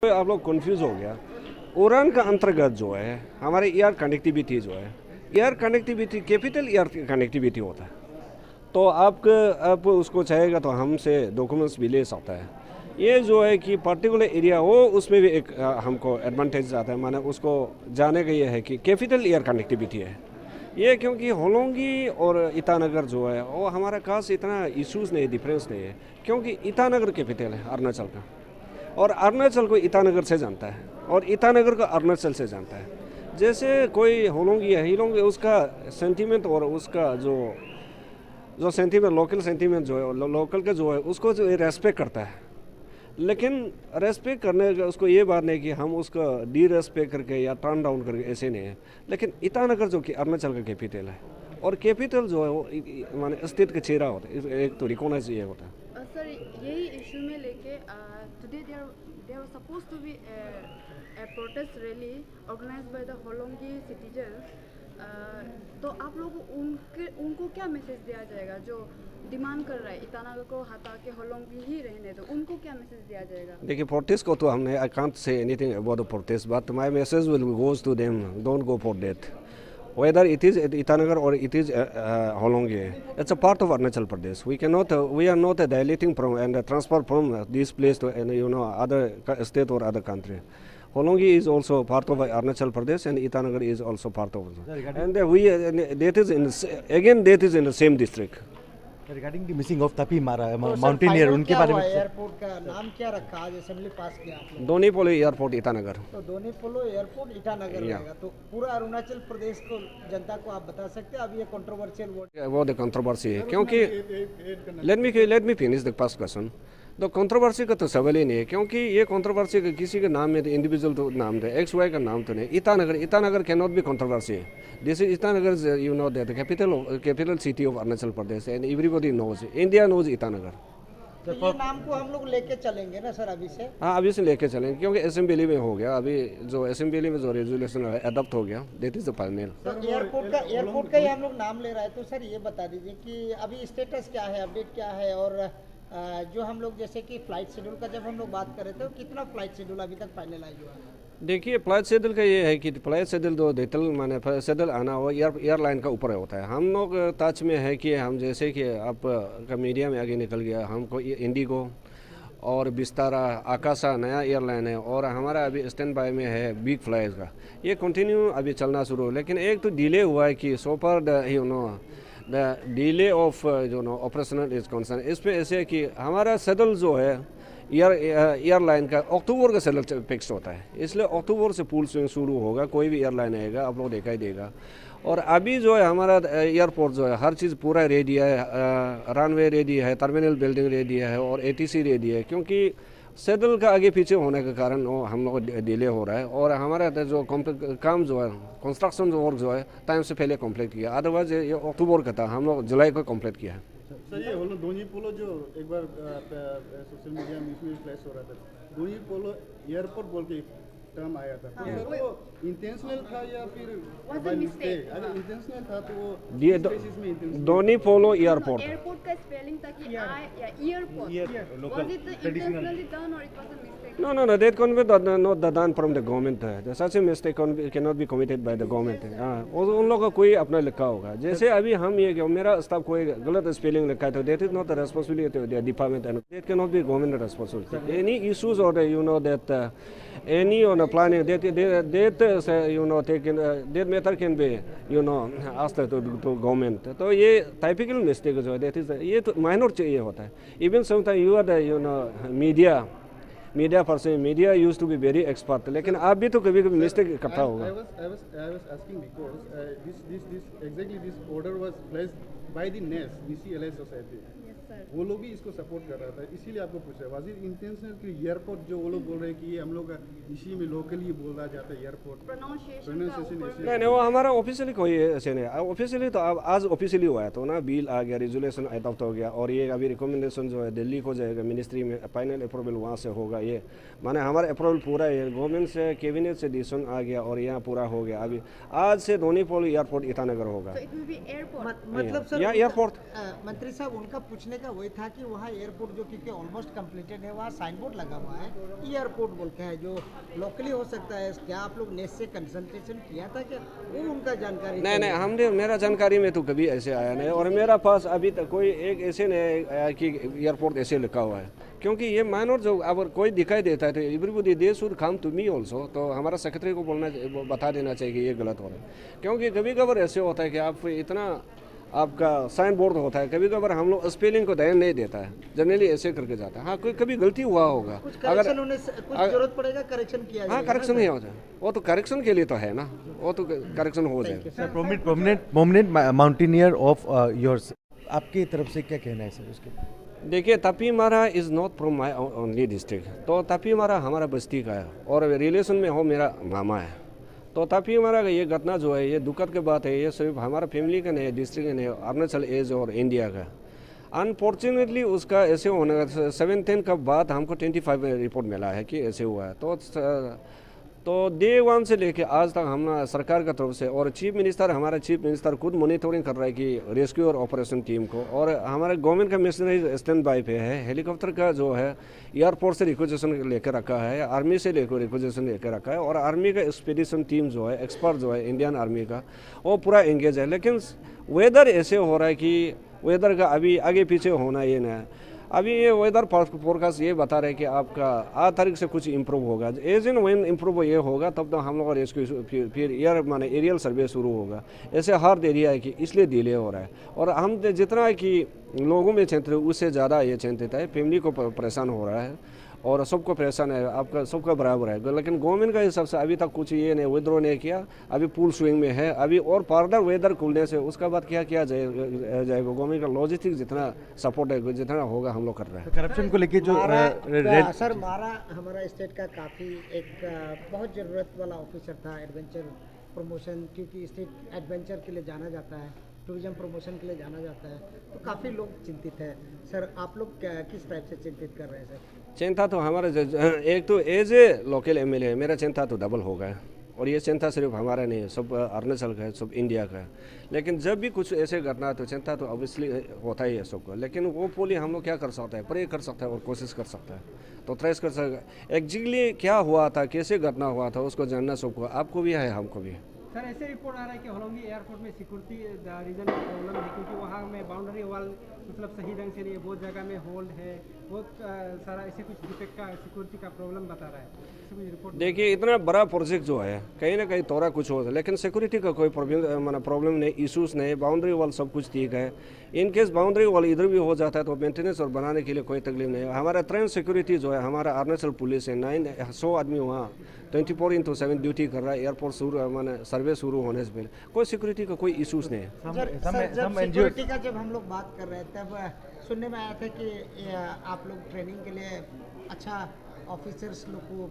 तो आप लोग कंफ्यूज हो गया। उड़ान का अंतर्गत जो है हमारे एयर कनेक्टिविटी जो है, air connectivity capital air connectivity होता है। तो आप उसको चाहेगा तो हमसे डॉक्यूमेंट्स भी ले सकता है। ये जो है कि पर्टिकुलर एरिया हो उसमें भी एक हमको एडवांटेज आता है, माने उसको जाने का ये है कि कैपिटल एयर कनेक्टिविटी है ये, क्योंकि होलोंगी और ईटानगर जो है वो हमारा खास इतना इश्यूज़ नहीं, डिफरेंस नहीं है, क्योंकि ईटानगर कैपिटल है अरुणाचल का, और अरुणाचल को ईटानगर से जानता है और ईटानगर को अरुणाचल से जानता है। जैसे कोई होलोंगी है, हिलोंगी, उसका सेंटीमेंट और उसका जो जो सेंटीमेंट, लोकल सेंटीमेंट जो है, लोकल का जो है उसको जो रेस्पेक्ट करता है। लेकिन रेस्पेक्ट करने का उसको ये बात नहीं कि हम उसको डी रेस्पेक्ट करके या टर्न डाउन करके, ऐसे नहीं है। लेकिन ईटानगर जो कि अरुणाचल का कैपिटल है, और कैपिटल जो है वो माने स्टेट का चेहरा होता है, एक तो रिकॉग्नाइज ये होता है। सर यही इशू में लेके today there was suppose to be a protest rally organized by the Hollongi citizens। तो आप लोग उनको क्या मैसेज दिया जाएगा जो डिमांड कर रहा है ईटानगर को हटा के होलोंगी ही रहने दो, उनको क्या मैसेज दिया जाएगा? देखिए, प्रोटेस्ट को तो हमने, I can't say anything about the protest, but my message will goes to them, don't go for that, whether it is at Itanagar or it is Holongi. It's a part of Arunachal Pradesh. We are not dilating from and transfer from this place to other state or other country. Holongi is also part of Arunachal Pradesh and Itanagar is also part of it. And that is in the same district. Regarding the missing of तपी तो mountaineer, उनके बारे में airport का नाम क्या रखा, आज असेंबली पास किया आपने? दोनीपोलो एयरपोर्ट ईटानगर। तो दोनीपोलो एयरपोर्ट ईटानगर रहेगा। तो पूरा अरुणाचल प्रदेश को, जनता को आप बता सकते हैं अब ये कंट्रोवर्शियल वो द कंट्रोवर्सी है, क्योंकि let me finish the first question. तो कंट्रोवर्सी का तो सवाल ही नहीं है, क्योंकि ये कंट्रोवर्सी का किसी का नाम है, तो इंडिविजुअल तो नाम है, एक्स वाई का नाम तो नहीं। Itanagar can not be controversy. This is Itanagar, you know that capital city of Arunachal Pradesh and everybody knows, India knows Itanagar. तो ये नाम को हम लोग लेके चलेंगे ना सर अभी से? हाँ, अभी से लेके चलेंगे, क्योंकि असेंबली में हो गया, अभी जो असेंबली में जो रेजोल्यूशन अडॉप्ट हो गया, दैट इज द फाइनल। तो एयरपोर्ट का ही हम लोग नाम ले रहा है। तो सर ये बता दीजिए कि अभी स्टेटस क्या है, अपडेट क्या है, और जो हम लोग जैसे कि फ्लाइट शेड्यूल का जब हम लोग बात कर रहे थे, तो कितना फ्लाइट शेड्यूल अभी तक फाइनलाइज हुआ है? देखिए, फ्लाइट शेड्यूल का ये है कि फ्लाइट शेड्यूल जो डिटेल माने शेड्यूल आना हो एयरलाइन का ऊपर होता है। हम लोग टच में है कि हम, जैसे कि आप का मीडिया में आगे निकल गया, हमको इंडिगो और विस्तारा, आकाशा नया एयरलाइन है, और हमारा अभी स्टैंड बाय में है बिग फ्लाइट का, ये कंटिन्यू अभी चलना शुरू हो। लेकिन एक तो डिले हुआ है कि so far the delay of operational is concern. इसमें ऐसे है कि हमारा शेड्यूल जो है एयरलाइन का अक्टूबर का शेड्यूल फिक्स होता है, इसलिए अक्टूबर से फुल स्विंग शुरू होगा। कोई भी एयरलाइन आएगा आप लोग दिखाई देगा। और अभी जो है हमारा एयरपोर्ट जो है हर चीज़ पूरा रेडी है, रनवे रेडी है, टर्मिनल बिल्डिंग रेडी है और एटीसी रेडी है, क्योंकि शेड्यूल का आगे पीछे होने के कारण वो हम लोग डिले हो रहा है। और हमारा जो काम जो है, कंस्ट्रक्शन जो वर्क जो है टाइम से पहले कंप्लीट किया, अदरवाइज ये अक्टूबर का था, हम लोग जुलाई को कंप्लीट किया है। सर ये दोनीपोलो जो एक बार सोशल मीडिया में फ्लैश हो रहा था, दोनीपोलो एयरपोर्ट बोल के टर्म आया था, तो वो इंटेंशनल था या फिर बाय मिस्टेक? अगर इंटेंशनल था तो वो ये दोनीपोलो एयरपोर्ट का स्पेलिंग था कि airport, local intentionally done or it was a mistake? No, that can be not done from the government. Such a mistake cannot be committed by the government. उन लोगों का कोई अपना लिखा होगा। जैसे अभी हम ये, मेरा स्टाफ कोई गलत स्पेलिंग लिखा है, तो that is not the responsibility of the department and that cannot be government responsibility. Any issues or that any on the planning that taken that matter can be asked to government. तो ये typical mistake जो है, that is ये तो minor चाहिए होता है। Even sometimes you are the media person, media use to be very expert, लेकिन आप भी तो कभी कभी मिस्टेक करता होगा। I was asking because this order was placed by the NES, NCLA society. वो लोग भी इसको सपोर्ट कर रहा था, इसीलिए आपको पूछा है। वाजिद इंटेंशनल कि एयरपोर्ट जो वो लोग बोल रहे हैं कि ये हम लोग इसी में लोकली बोला जाता है एयरपोर्ट, प्रोनाउंसिएशन नहीं, वो हमारा ऑफिशियली कोई ऐसे नहीं। ऑफिशियली तो अब आज ऑफिशियली हुआ है, तो ना बिल आ गया, रेजोल्यूशन अडॉप्ट हो गया, और ये अभी रिकमेंडेशन जो है दिल्ली को जाएगा मिनिस्ट्री में, फाइनल अप्रूवल वहाँ से होगा। ये माने हमारा अप्रूवल पूरा है, गवर्नमेंट से कैबिनेट से डिसीजन आ गया और यहाँ पूरा हो गया। अभी आज से दोनीपोलो एयरपोर्ट ईटानगर होगा। मतलब सर एयरपोर्ट मंत्री साहब, उनका पूछने का वही था कि वहाँ एयरपोर्ट जो क्योंकि ऑलमोस्ट कंप्लीटेड है, वहाँ साइन बोर्ड लगा हुआ है एयरपोर्ट बोल के है, जो लोकली हो सकता है। क्या आप लोग नेस से कंसल्टेशन किया था क्या, वो उनका जानकारी? नहीं, हमने, मेरा जानकारी में तो कभी ऐसे आया नहीं, और मेरा पास अभी तक कोई एक ऐसे नहीं आया कि एयरपोर्ट ऐसे लिखा हुआ है। क्योंकि ये माइनर जो अगर कोई दिखाई देता है तो everybody they should come to me also, तो हमारा सेक्रेटरी को बता देना चाहिए कि ये गलत हो रहा है। क्योंकि कभी कभार ऐसे होता है कि आप इतना आपका साइन बोर्ड होता है, कभी कभार हम लोग स्पेलिंग को ध्यान नहीं देता है, जनरली ऐसे करके जाता है। हाँ, कोई कभी गलती हुआ होगा, अगर जरूरत पड़ेगा करेक्शन किया जाएगा। हाँ, करेक्शन ही हो जाए, वो तो करेक्शन के लिए तो है ना, वो तो करेक्शन हो जाएगा। Sir, prominent mountaineer of yours, आपकी तरफ से क्या कहना है सर उसके? देखिए, तापी मारा is not from my only district, तो तापी मारा हमारा बस्ती का है और रिलेशन में हो मेरा मामा है। तो तापी मारा का ये घटना जो है, ये दुखद की बात है, ये सिर्फ हमारा फैमिली का नहीं है, डिस्ट्रिक्ट का नहीं, अरुणाचल एज और इंडिया का। अनफॉर्चुनेटली उसका ऐसे होने का 7-10 का बाद हमको 25 रिपोर्ट मिला है कि ऐसे हुआ है। तो डे 1 से लेके आज तक हम सरकार का तरफ से और चीफ मिनिस्टर खुद मॉनिटरिंग कर रहा है कि रेस्क्यू और ऑपरेशन टीम को, और हमारे गवर्नमेंट का मिशनरी स्टैंड बाई पे है। हेलीकॉप्टर का जो है एयरपोर्ट से रिक्वेजिशन लेकर रखा है, आर्मी से लेकर रिक्वेजिशन लेकर रखा है, और आर्मी का एक्सपीडिशन टीम जो है, एक्सपर्ट जो है इंडियन आर्मी का, वो पूरा एंगेज है। लेकिन वेदर ऐसे हो रहा है कि वेदर का अभी आगे पीछे होना ये ना है। अभी ये वेदर फोरकास्ट ये बता रहे हैं कि आपका 8 तारीख से कुछ इम्प्रूव होगा। एज इन वेन इम्प्रूव ये होगा तब तो हम लोग रेस्क्यू फिर एरियल सर्वे शुरू होगा। ऐसे हार्ड एरिया है कि इसलिए डिले हो रहा है, और हम जितना है कि लोगों में चिंतित है उससे ज़्यादा ये चिंतित है, फैमिली को परेशान हो रहा है और सबको परेशान है, आपका सबका बराबर है। लेकिन गवर्नमेंट का हिसाब से अभी तक कुछ ये नहीं विद्रोह नहीं किया, अभी फुल स्विंग में है अभी, और फर्दर वेदर खुलने से उसका बाद क्या किया जाएगा। गवर्नमेंट का लॉजिस्टिक जितना सपोर्ट है, जितना होगा हम लोग कर रहे हैं। करप्शन को लेके जो सर मारा हमारा स्टेट का काफ़ी एक बहुत ज़रूरत वाला ऑफिसर था एडवेंचर प्रमोशन, क्योंकि स्टेट एडवेंचर के लिए जाना जाता है, टूरिज्म प्रमोशन के लिए जाना जाता है, तो काफ़ी लोग चिंतित हैं। सर आप लोग किस टाइप से चिंतित कर रहे हैं सर? चिंता तो हमारा एक तो एज ए लोकल एमएलए है, मेरा चिंता तो डबल हो गया, और ये चिंता सिर्फ हमारा नहीं है, सब अरुणाचल का है, सब इंडिया का है। लेकिन जब भी कुछ ऐसे घटना तो चिंता तो ऑब्वियसली होता ही है सबको, लेकिन वो पूरी हम लोग क्या कर सकते हैं, प्रे कर सकते हैं और कोशिश कर सकते हैं, तो ट्रेस कर सकते हैं एग्जैक्टली क्या हुआ था, कैसे घटना हुआ था, उसको जानना सबको, आपको भी है हमको भी। सर ऐसे रिपोर्ट आ रहा है कि होलोंगी एयरपोर्ट में सिक्योरिटी रीजन प्रॉब्लम है, क्योंकि वहाँ में बाउंड्री वाल मतलब सही ढंग से नहीं है, बहुत जगह में होल्ड है, बहुत सारा ऐसे कुछ डिफेक्ट का सिक्योरिटी का प्रॉब्लम बता रहा है रिपोर्ट। देखिए, इतना बड़ा प्रोजेक्ट जो है कहीं ना कहीं थोड़ा कुछ हो, लेकिन सिक्योरिटी का कोई प्रॉब्लम नहीं, इशूज़ नहीं, बाउंड्री वाल सब कुछ ठीक है। इन केस बाउंड्री वाल इधर भी हो जाता है तो मेंटेनेंस और बनाने के लिए कोई तकलीफ नहीं है। हमारा ट्रेन सिक्योरिटी जो है, हमारा अरुणाचल पुलिस है, 900 आदमी वहाँ 24/7 ड्यूटी कर रहा है। एयरपोर्ट सर्वे शुरू होने से पहले कोई सिक्योरिटी का कोई इशूज़ नहीं है। जब सिक्योरिटी का जब हम लोग बात कर रहे थे तब सुनने में आया था कि आप लोग ट्रेनिंग के लिए अच्छा ऑफिसर्स लोग को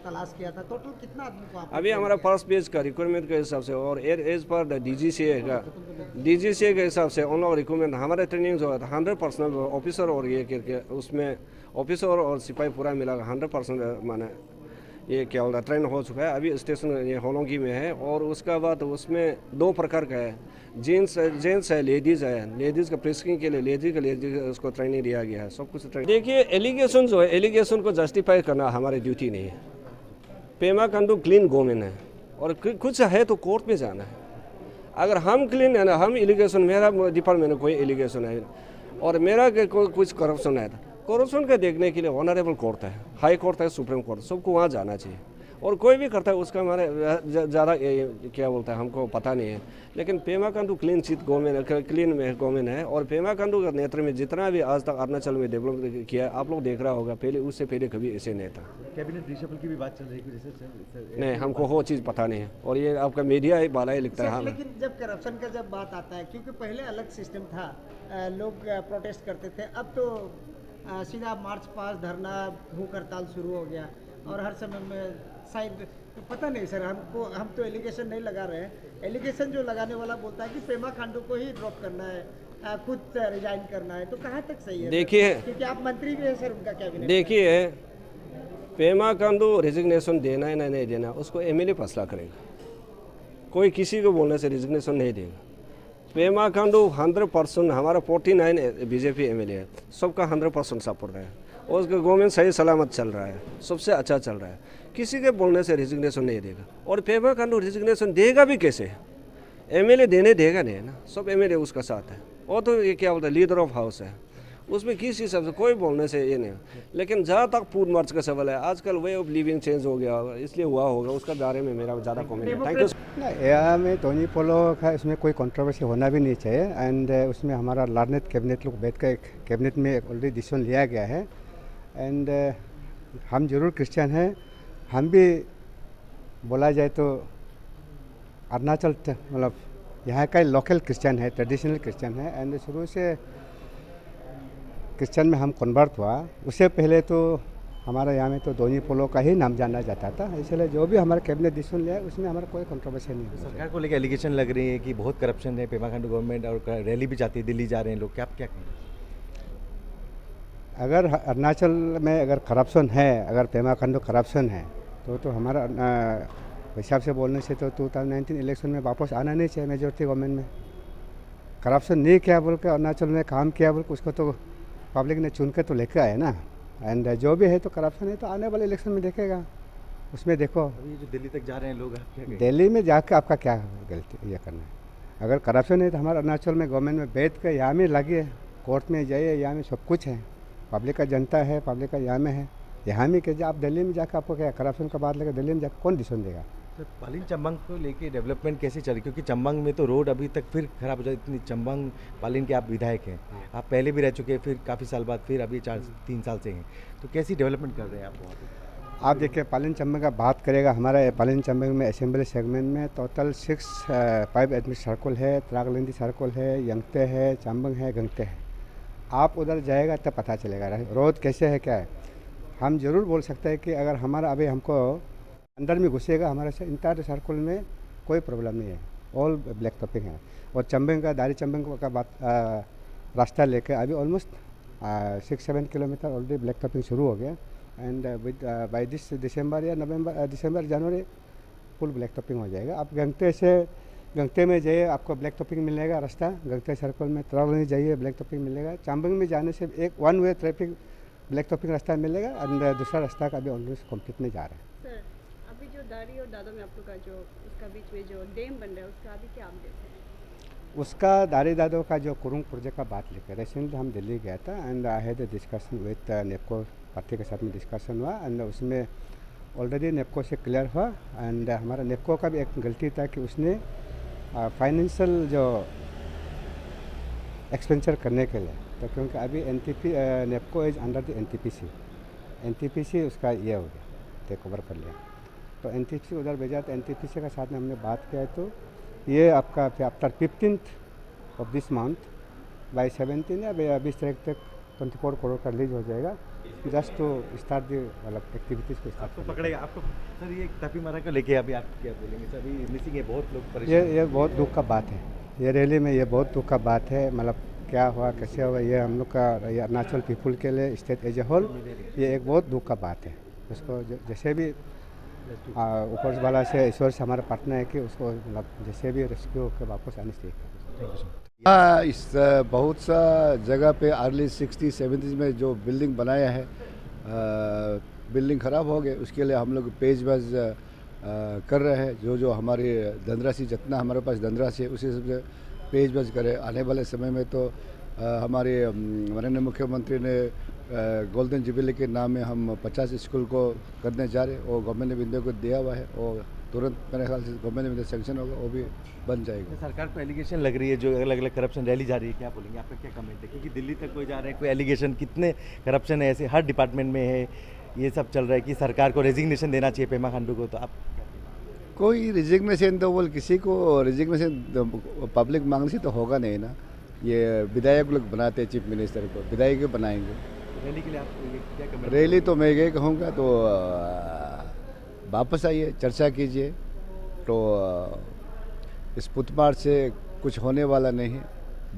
तलाश किया था। टोटल कितना आदमी को अभी हमारा फर्स्ट पेज का रिक्वायरमेंट के हिसाब से और एज पर DGCA के हिसाब से उन लोग रिक्वायरमेंट हमारे ट्रेनिंग जो है 100% ऑफिसर और ये करके उसमें ऑफिसर और सिपाही पूरा मिला 100% माने ये क्या होता है ट्रेन हो चुका है। अभी स्टेशन ये होलोंगी में है, और उसका बाद उसमें 2 प्रकार का है, जेंट्स है, लेडीज़ है। लेडीज़ का प्रेस्किंग के लिए लेडीज उसको ट्रेनिंग दिया गया है, सब कुछ ट्रेनिंग। देखिए, एलिगेशन जो है, एलिगेशन को जस्टिफाई करना हमारी ड्यूटी नहीं है। पेमा खांडू क्लीन गवर्नमेंट है, और कुछ है तो कोर्ट में जाना है। अगर हम क्लीन है ना, हम एलिगेशन, मेरा डिपार्टमेंट में कोई एलिगेशन है और मेरा कुछ करप्शन है, करप्शन का देखने के लिए ऑनरेबल कोर्ट है, हाई कोर्ट है, सुप्रीम कोर्ट, सबको वहाँ जाना चाहिए। और कोई भी करता है उसका हमारे ज़्यादा क्या बोलता है हमको पता नहीं है। लेकिन Pema Khandu clean chit government, clean में गवर्नमेंट है, और पेमा खांडू का नेतृत्व में जितना भी आज तक अरुणाचल में डेवलप किया आप लोग देख रहा होगा, पहले उससे पहले कभी ऐसे नहीं था। कैबिनेट रिशफल की भी बात चल रही है नहीं, हमको वो चीज़ पता नहीं है, और ये आपका मीडिया ही बाला ही लिखता है। लेकिन जब करप्शन का जब बात आता है, क्योंकि पहले अलग सिस्टम था, लोग प्रोटेस्ट करते थे, अब तो सीधा मार्च पास, धरना, भूख हड़ताल शुरू हो गया, और हर समय में शायद तो पता नहीं सर, हम तो एलिगेशन नहीं लगा रहे हैं। एलिगेशन जो लगाने वाला बोलता है कि पेमा खांडू को ही ड्रॉप करना है, खुद रिजाइन करना है, तो कहाँ तक सही है? देखिए, क्योंकि आप मंत्री भी हैं सर उनका कैबिनेट। देखिए, पेमा खांडू रिजिग्नेशन देना है ना नहीं देना उसको MLA फैसला करेगा, कोई किसी को बोलने से रिजिग्नेशन नहीं देगा। पेमा खांडू 100% हमारा 49 बीजेपी एमएलए है, सबका 100% सपोर्ट है और उसका गवर्नमेंट सही सलामत चल रहा है, सबसे अच्छा चल रहा है, किसी के बोलने से रिजिग्नेशन नहीं देगा। और पेमा खांडू रिजिग्नेशन देगा भी कैसे, एमएलए देने देगा नहीं है ना, सब एमएलए उसका साथ है। और तो ये क्या बोलता है, लीडर ऑफ हाउस है, उसमें किस हिसाब से कोई बोलने से ये नहीं। लेकिन जहाँ तक फूड मार्च का सवाल है, आजकल वे ऑफ लिविंग चेंज हो गया होगा, इसलिए हुआ होगा, उसका बारे में मेरा ज़्यादा कमेंट है। Thank you. यहाँ में धोनी पोलो का इसमें कोई कंट्रोवर्सी होना भी नहीं चाहिए एंड उसमें हमारा लार्नेट कैबिनेट लोग बैठ कर कैबिनेट में ऑलरेडी डिसीजन लिया गया है एंड हम जरूर क्रिश्चियन हैं, हम भी बोला जाए तो अरुणाचल मतलब यहाँ का लोकल क्रिश्चियन है, ट्रेडिशनल क्रिश्चियन है एंड शुरू से क्रिश्चियन में हम कन्वर्ट हुआ। उससे पहले तो हमारा यहाँ में तो धोनी पोलो का ही नाम जाना जाता था, इसलिए जो भी हमारा कैबिनेट डिसीजन लिया उसमें हमारा कोई कंट्रोवर्सी नहीं है। सरकार को लेकर एलिगेशन लग रही है कि बहुत करप्शन है, पेमा खांडू गवर्नमेंट और रैली भी जाती है, दिल्ली जा रहे हैं लोग, क्या आप क्या कहेंगे? अगर अरुणाचल में अगर करप्शन है, अगर पेमा खांडू करप्शन है तो हमारा हिसाब से बोलने से तो 2019 इलेक्शन में वापस आना नहीं चाहिए मेजोरिटी गवर्नमेंट में। करप्शन नहीं किया बोल के अरुणाचल में काम किया बोल के उसको तो पब्लिक ने चुन के तो लेकर आए ना एंड जो भी है तो करप्शन है तो आने वाले इलेक्शन में देखेगा, उसमें देखो। अभी जो दिल्ली तक जा रहे हैं लोग, आप क्या कहेंगे? दिल्ली में जाकर आपका क्या गलती ये करना है? अगर करप्शन है तो हमारे अरुणाचल में गवर्नमेंट में बैठ कर यहाँ में लगे, कोर्ट में जाइए, यहाँ में सब कुछ है, पब्लिक का जनता है, पब्लिक का यहाँ में है, यहाँ में कीजिए। आप दिल्ली में जाकर आपको क्या करप्शन का बात लेकर दिल्ली में जाकर कौन डिसीजन देगा? तो पालिन चंबंग को लेके डेवलपमेंट कैसे चल रही, क्योंकि चंबंग में तो रोड अभी तक फिर खराब हो जाए, इतनी चंबंग पालिन के आप विधायक हैं, आप पहले भी रह चुके हैं, फिर काफ़ी साल बाद फिर अभी 3 साल से हैं, तो कैसी डेवलपमेंट कर रहे हैं आप वहाँ पे? आप देखिए पालिन चंबंग का बात करेगा, हमारा पालिन चंबंग में असेंबली सेगमेंट में टोटल 5 एडमिट सर्कल है, त्रागलिंदी सर्कल है, यंगते है, चंबंग है, गंगते है। आप उधर जाएगा तब पता चलेगा रोड कैसे है, क्या है। हम ज़रूर बोल सकते हैं कि अगर हमारा अभी हमको अंदर में घुसेगा, हमारे से इंटायर सर्कल में कोई प्रॉब्लम नहीं है, ऑल ब्लैक टॉपिंग है। और चंबंग का दारी चंबंग का बात रास्ता लेके अभी almost 6-7 kilometre already black topping शुरू हो गया एंड विद बाई दिस दिसंबर या दिसंबर जनवरी फुल ब्लैक टॉपिंग हो जाएगा। आप गंगते में जाइए, आपको ब्लैक टॉपिंग मिलेगा रास्ता, गंगते सर्कल में त्रावली जाइए ब्लैक टॉपिंग मिलेगा, चंबंग में जाने से एक 1 वे ट्रैफिक ब्लैक टॉपिंग रास्ता मिलेगा एंड दूसरा रास्ता का अभी ऑलमोस्ट कंप्लीट में जा रहा है। सर, अभी जो दारी और दादो में आप लोग का जो उसका बीच में जो डैम बन रहा है उसका अभी क्या अपडेट है? उसका दारी दादो का जो कुरुंग प्रोजेक्ट का बात लेकर रिसेंटली हम दिल्ली गया था and I had a discussion with NEEPCO party के साथ में डिस्कशन हुआ एंड उसमें ऑलरेडी नेपको से क्लियर हुआ एंड हमारा नेपको का भी एक गलती था कि उसने फाइनेंशियल जो एक्सपेंचर करने के लिए, तो क्योंकि अभी NEEPCO is under the NTPC उसका ये हो गया, टेक ओवर कर लिया, तो एनटीपीसी उधर भेजा, तो एनटीपीसी के साथ में हमने बात किया तो ये आपका after 15th of this month by 17 या 20 तारीख तक 24 करोड़ का रिलीज हो जाएगा, जस्ट टू स्टार्ट दी मतलब एक्टिविटीज़ को स्टार्ट आपको पकड़ेगा आपको। सर ये तापी मारा को लेके अभी आप क्या बोलेंगे? सर अभी मिसिंग है, बहुत लोग परेशान। ये बहुत दुख का बात है, ये रैली में ये बहुत दुख का बात है, मतलब क्या हुआ कैसे हुआ, ये हम लोग का अरुणाचल पीपुल के लिए स्टेट एज ए होल ये एक बहुत दुख का बात है। उसको जैसे भी ऊपर वाला से ईश्वर से हमारा प्रार्थना है कि उसको मतलब जैसे भी रेस्क्यू होकर वापस आने से। हाँ, इस बहुत सा जगह पे अर्ली 60-70s में जो बिल्डिंग बनाया है, बिल्डिंग ख़राब हो गए, उसके लिए हम लोग पेज वाइज कर रहे हैं। जो हमारी धनराशि जितना हमारे पास धनराशि है उसी से पेज वाइज करें। आने वाले समय में तो हमारे माननीय मुख्यमंत्री ने गोल्डन जुबली के नाम में हम 50 स्कूल को करने जा रहे हैं और गवर्नमेंट ने बिंदु को दिया हुआ है और तुरंत मेरे ख्याल से गवर्नमेंट में सेंक्शन होगा वो भी बन जाएगा। सरकार को एलिगेशन लग रही है, जो अलग अलग करप्शन रैली जा रही है, क्या बोलेंगे? आपका क्या कमेंट है? क्योंकि दिल्ली तक कोई जा रहे हैं, कोई एलिगेशन, कितने करप्शन है ऐसे हर डिपार्टमेंट में है, ये सब चल रहा है कि सरकार को रेजिग्नेशन देना चाहिए पेमा खांडू को, तो आप कोई रिजिग्नेशन तो बोल किसी को रिजिग्नेशन पब्लिक मांगने से तो होगा नहीं ना। ये विधायक लोग बनाते हैं, चीफ मिनिस्टर को विधायक बनाएंगे। रैली के लिए आप क्या कमेंट? रैली तो मैं ये कहूँगा तो वापस आइए, चर्चा कीजिए, तो इस पुतमार से कुछ होने वाला नहीं है,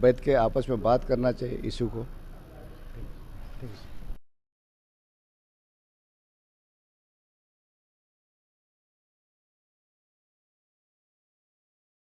बैठ के आपस में बात करना चाहिए इशू को।